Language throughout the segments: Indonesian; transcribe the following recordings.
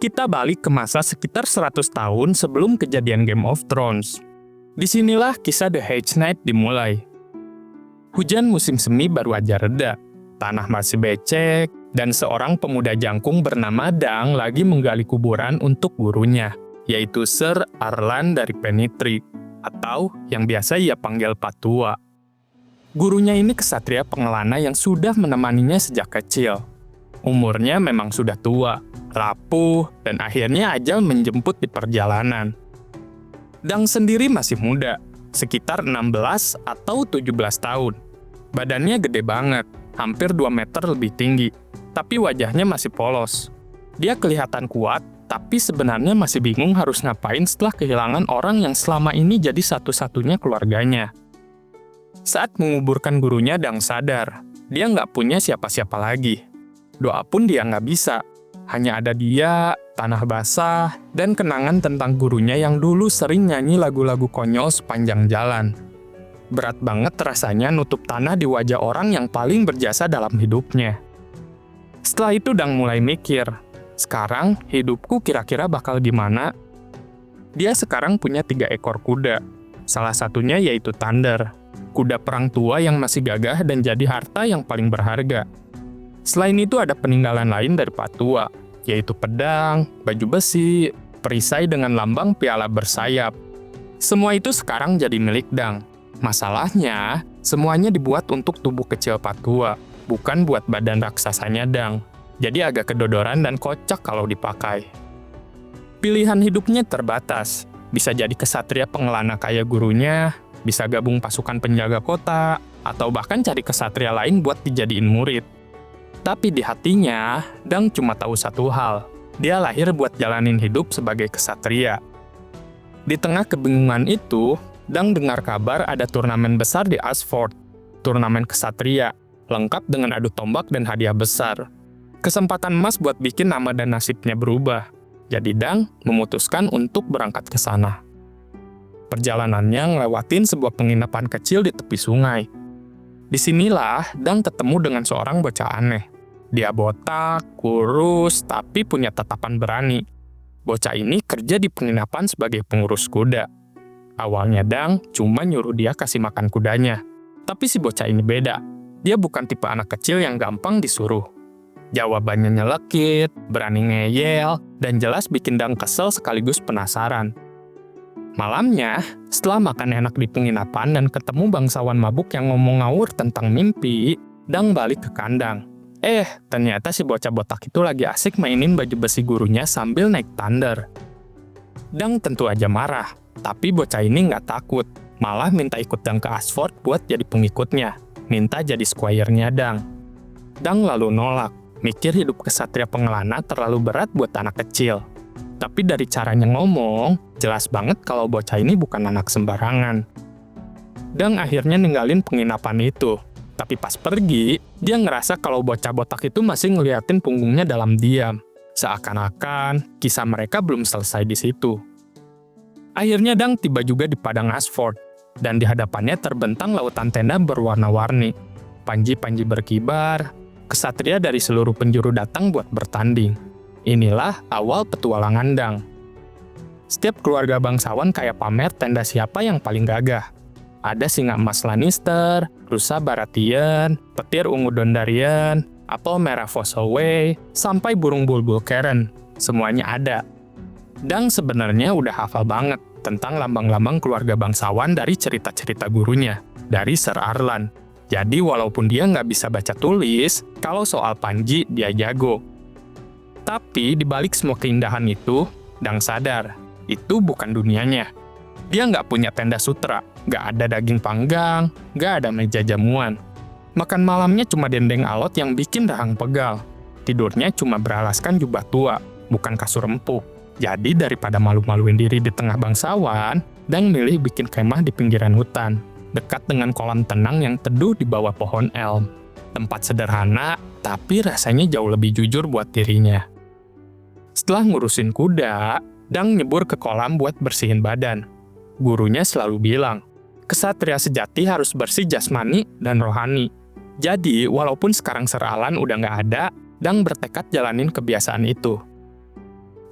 Kita balik ke masa sekitar 100 tahun sebelum kejadian Game of Thrones. Disinilah kisah The Hedge Knight dimulai. Hujan musim semi baru aja reda, tanah masih becek, dan seorang pemuda jangkung bernama Dang lagi menggali kuburan untuk gurunya, yaitu Sir Arlan dari Pennytree, atau yang biasa ia panggil Patua. Gurunya ini kesatria pengelana yang sudah menemaninya sejak kecil. Umurnya memang sudah tua, rapuh, dan akhirnya ajal menjemput di perjalanan. Dang sendiri masih muda, sekitar 16 atau 17 tahun. Badannya gede banget, hampir 2 meter lebih tinggi, tapi wajahnya masih polos. Dia kelihatan kuat, tapi sebenarnya masih bingung harus ngapain setelah kehilangan orang yang selama ini jadi satu-satunya keluarganya. Saat menguburkan gurunya, Dang sadar, dia nggak punya siapa-siapa lagi. Doa pun dia nggak bisa. Hanya ada dia, tanah basah, dan kenangan tentang gurunya yang dulu sering nyanyi lagu-lagu konyol sepanjang jalan. Berat banget rasanya nutup tanah di wajah orang yang paling berjasa dalam hidupnya. Setelah itu Dang mulai mikir, sekarang hidupku kira-kira bakal gimana? Dia sekarang punya 3 ekor kuda. Salah satunya yaitu Thunder, kuda perang tua yang masih gagah dan jadi harta yang paling berharga. Selain itu ada peninggalan lain dari Patua, yaitu pedang, baju besi, perisai dengan lambang piala bersayap. Semua itu sekarang jadi milik Dang. Masalahnya, semuanya dibuat untuk tubuh kecil Patua, bukan buat badan raksasanya Dang. Jadi agak kedodoran dan kocak kalau dipakai. Pilihan hidupnya terbatas. Bisa jadi kesatria pengelana kayak gurunya, bisa gabung pasukan penjaga kota, atau bahkan cari kesatria lain buat dijadiin murid. Tapi di hatinya, Dang cuma tahu satu hal. Dia lahir buat jalanin hidup sebagai kesatria. Di tengah kebingungan itu, Dang dengar kabar ada turnamen besar di Ashford. Turnamen kesatria, lengkap dengan adu tombak dan hadiah besar. Kesempatan emas buat bikin nama dan nasibnya berubah. Jadi Dang memutuskan untuk berangkat ke sana. Perjalanannya ngelewatin sebuah penginapan kecil di tepi sungai. Disinilah Dang ketemu dengan seorang bocah aneh. Dia botak, kurus, tapi punya tatapan berani. Bocah ini kerja di penginapan sebagai pengurus kuda. Awalnya Dang cuma nyuruh dia kasih makan kudanya. Tapi si bocah ini beda. Dia bukan tipe anak kecil yang gampang disuruh. Jawabannya nyelekit, berani ngeyel, dan jelas bikin Dang kesel sekaligus penasaran. Malamnya, setelah makan enak di penginapan dan ketemu bangsawan mabuk yang ngomong ngawur tentang mimpi, Dang balik ke kandang. Ternyata si bocah botak itu lagi asik mainin baju besi gurunya sambil naik Thunder. Dang tentu aja marah, tapi bocah ini nggak takut, malah minta ikut Dang ke Ashford buat jadi pengikutnya, minta jadi squire-nya Dang. Dang lalu nolak, mikir hidup kesatria pengelana terlalu berat buat anak kecil. Tapi dari caranya ngomong, jelas banget kalau bocah ini bukan anak sembarangan. Dang akhirnya ninggalin penginapan itu. Tapi pas pergi, dia ngerasa kalau bocah botak itu masih ngeliatin punggungnya dalam diam. Seakan-akan kisah mereka belum selesai di situ. Akhirnya Dang tiba juga di padang Ashford, dan di hadapannya terbentang lautan tenda berwarna-warni. Panji-panji berkibar, kesatria dari seluruh penjuru datang buat bertanding. Inilah awal petualangan Dang. Setiap keluarga bangsawan kayak pamer tenda siapa yang paling gagah. Ada singa emas Lannister, rusa Baratheon, petir ungu Dondarrion, apel merah Fossoway, sampai burung bulbul Cairn. Semuanya ada. Dang sebenarnya udah hafal banget tentang lambang-lambang keluarga bangsawan dari cerita-cerita gurunya, dari Sir Arlan. Jadi walaupun dia nggak bisa baca tulis, kalau soal Panji dia jago. Tapi dibalik semua keindahan itu, Dang sadar, itu bukan dunianya. Dia nggak punya tenda sutra, nggak ada daging panggang, nggak ada meja jamuan. Makan malamnya cuma dendeng alot yang bikin rahang pegal. Tidurnya cuma beralaskan jubah tua, bukan kasur empuk. Jadi daripada malu-maluin diri di tengah bangsawan, Dang milih bikin kemah di pinggiran hutan, dekat dengan kolam tenang yang teduh di bawah pohon elm. Tempat sederhana, tapi rasanya jauh lebih jujur buat dirinya. Setelah ngurusin kuda, Dang nyebur ke kolam buat bersihin badan. Gurunya selalu bilang, kesatria sejati harus bersih jasmani dan rohani. Jadi, walaupun sekarang Sir Alan udah nggak ada, Dang bertekad jalanin kebiasaan itu.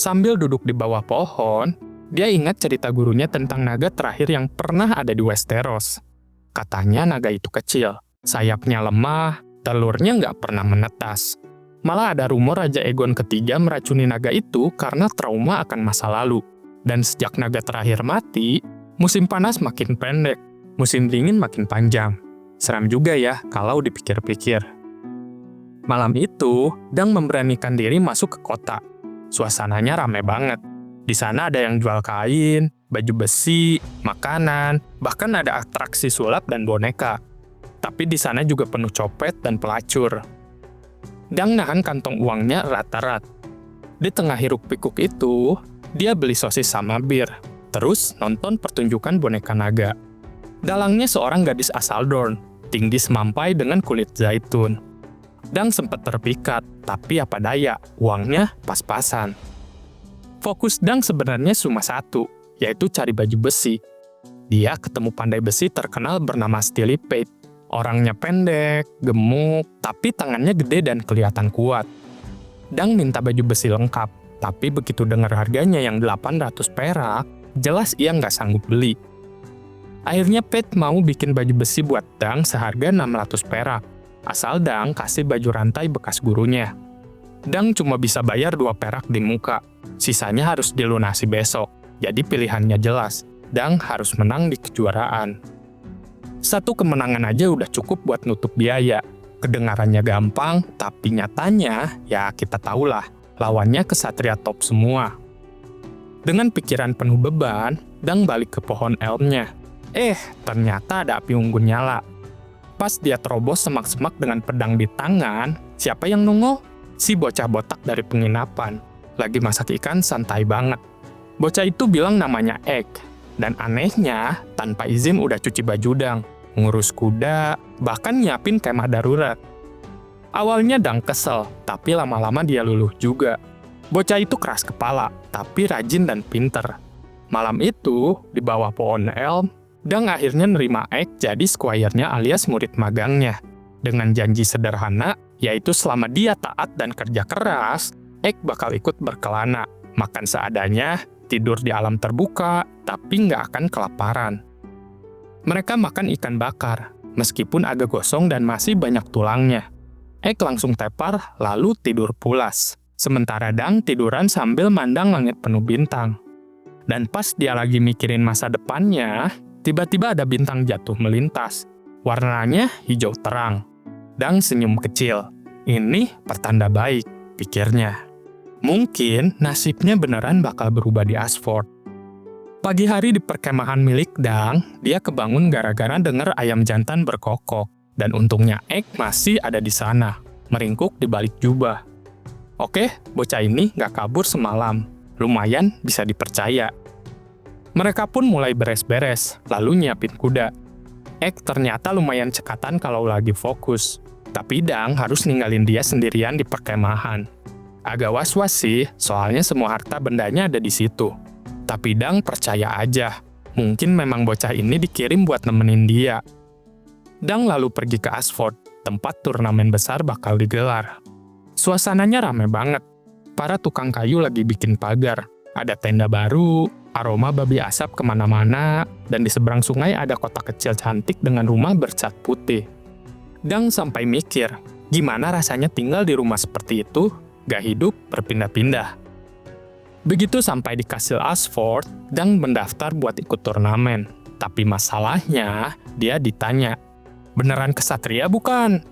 Sambil duduk di bawah pohon, dia ingat cerita gurunya tentang naga terakhir yang pernah ada di Westeros. Katanya naga itu kecil, sayapnya lemah, telurnya nggak pernah menetas. Malah ada rumor Raja Aegon III meracuni naga itu karena trauma akan masa lalu. Dan sejak naga terakhir mati, musim panas makin pendek, musim dingin makin panjang. Seram juga ya kalau dipikir-pikir. Malam itu, Dang memberanikan diri masuk ke kota. Suasananya rame banget. Di sana ada yang jual kain, baju besi, makanan, bahkan ada atraksi sulap dan boneka. Tapi di sana juga penuh copet dan pelacur. Dang nahan kantong uangnya erat-erat. Di tengah hiruk-pikuk itu, dia beli sosis sama bir, terus nonton pertunjukan boneka naga. Dalangnya seorang gadis asal Dorne, tinggi semampai dengan kulit zaitun. Dang sempat terpikat, tapi apa daya, uangnya pas-pasan. Fokus Dang sebenarnya cuma satu, yaitu cari baju besi. Dia ketemu pandai besi terkenal bernama Steely Pate. Orangnya pendek, gemuk, tapi tangannya gede dan kelihatan kuat. Dang minta baju besi lengkap, tapi begitu dengar harganya yang 800 perak, jelas ia nggak sanggup beli. Akhirnya Pate mau bikin baju besi buat Dang seharga 600 perak, asal Dang kasih baju rantai bekas gurunya. Dang cuma bisa bayar 2 perak di muka, sisanya harus dilunasi besok, jadi pilihannya jelas, Dang harus menang di kejuaraan. Satu kemenangan aja udah cukup buat nutup biaya. Kedengarannya gampang, tapi nyatanya, ya kita tahulah, lawannya kesatria top semua. Dengan pikiran penuh beban, Dang balik ke pohon elmnya. Ternyata ada api unggun nyala. Pas dia terobos semak-semak dengan pedang di tangan, siapa yang nongol? Si bocah botak dari penginapan. Lagi masak ikan santai banget. Bocah itu bilang namanya Egg. Dan anehnya, tanpa izin udah cuci baju Dang, ngurus kuda, bahkan nyiapin kemah darurat. Awalnya Dang kesel, tapi lama-lama dia luluh juga. Bocah itu keras kepala, tapi rajin dan pinter. Malam itu, di bawah pohon elm, Dang akhirnya nerima Egg jadi squire-nya alias murid magangnya. Dengan janji sederhana, yaitu selama dia taat dan kerja keras, Egg bakal ikut berkelana, makan seadanya, tidur di alam terbuka, tapi nggak akan kelaparan. Mereka makan ikan bakar, meskipun agak gosong dan masih banyak tulangnya. Egg langsung tepar, lalu tidur pulas. Sementara Dang tiduran sambil mandang langit penuh bintang. Dan pas dia lagi mikirin masa depannya, tiba-tiba ada bintang jatuh melintas. Warnanya hijau terang. Dang senyum kecil. Ini pertanda baik, pikirnya. Mungkin nasibnya beneran bakal berubah di Ashford. Pagi hari di perkemahan milik Dang, dia kebangun gara-gara dengar ayam jantan berkokok. Dan untungnya Egg masih ada di sana, meringkuk di balik jubah. Oke, bocah ini nggak kabur semalam. Lumayan bisa dipercaya. Mereka pun mulai beres-beres, lalu nyiapin kuda. Egg ternyata lumayan cekatan kalau lagi fokus. Tapi Dang harus ninggalin dia sendirian di perkemahan. Agak was-was sih, soalnya semua harta bendanya ada di situ. Tapi Dang percaya aja, mungkin memang bocah ini dikirim buat nemenin dia. Dang lalu pergi ke Ashford, tempat turnamen besar bakal digelar. Suasananya rame banget. Para tukang kayu lagi bikin pagar. Ada tenda baru, aroma babi asap kemana-mana, dan di seberang sungai ada kota kecil cantik dengan rumah bercat putih. Dang sampai mikir, gimana rasanya tinggal di rumah seperti itu, gak hidup berpindah-pindah. Begitu sampai di Kastil Ashford, Dang mendaftar buat ikut turnamen. Tapi masalahnya, dia ditanya, beneran kesatria bukan?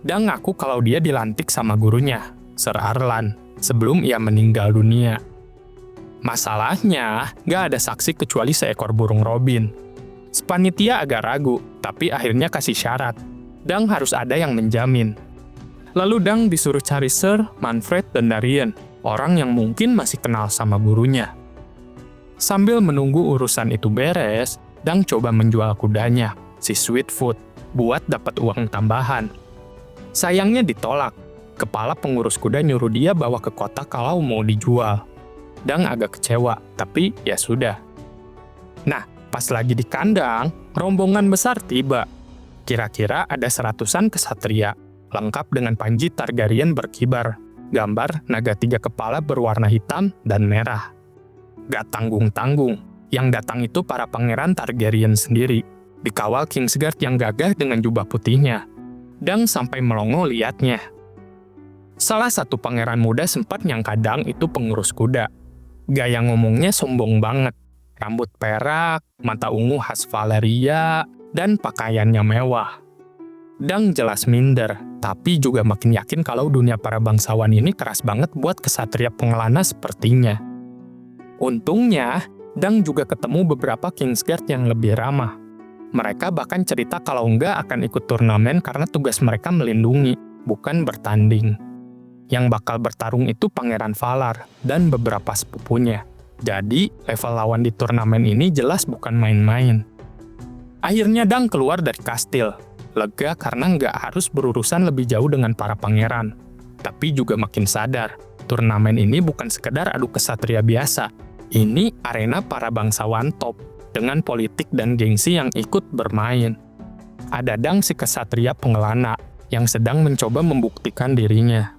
Dang ngaku kalau dia dilantik sama gurunya, Sir Arlan, sebelum ia meninggal dunia. Masalahnya, gak ada saksi kecuali seekor burung robin. Panitia agak ragu, tapi akhirnya kasih syarat. Dang harus ada yang menjamin. Lalu Dang disuruh cari Sir Manfred Dondarrion, orang yang mungkin masih kenal sama gurunya. Sambil menunggu urusan itu beres, Dang coba menjual kudanya, si Sweetfoot, buat dapat uang tambahan. Sayangnya ditolak. Kepala pengurus kuda nyuruh dia bawa ke kota kalau mau dijual. Dang agak kecewa, tapi ya sudah. Nah, pas lagi di kandang, rombongan besar tiba. Kira-kira ada 100-an kesatria, lengkap dengan panji Targaryen berkibar. gambar naga 3 kepala berwarna hitam dan merah. Gak tanggung-tanggung, yang datang itu para pangeran Targaryen sendiri, dikawal Kingsguard yang gagah dengan jubah putihnya. Dang sampai melongo liatnya. Salah satu pangeran muda sempat nyangka Dang itu pengurus kuda. Gaya ngomongnya sombong banget. Rambut perak, mata ungu khas Valeria, dan pakaiannya mewah. Dang jelas minder, tapi juga makin yakin kalau dunia para bangsawan ini keras banget buat kesatria pengelana sepertinya. Untungnya, Dang juga ketemu beberapa Kingsguard yang lebih ramah. Mereka bahkan cerita kalau nggak akan ikut turnamen karena tugas mereka melindungi, bukan bertanding. Yang bakal bertarung itu Pangeran Valar dan beberapa sepupunya. Jadi, level lawan di turnamen ini jelas bukan main-main. Akhirnya Dang keluar dari kastil. Lega karena nggak harus berurusan lebih jauh dengan para pangeran. Tapi juga makin sadar, turnamen ini bukan sekedar adu kesatria biasa. Ini arena para bangsawan top, dengan politik dan gengsi yang ikut bermain. Ada Dang si kesatria pengelana, yang sedang mencoba membuktikan dirinya.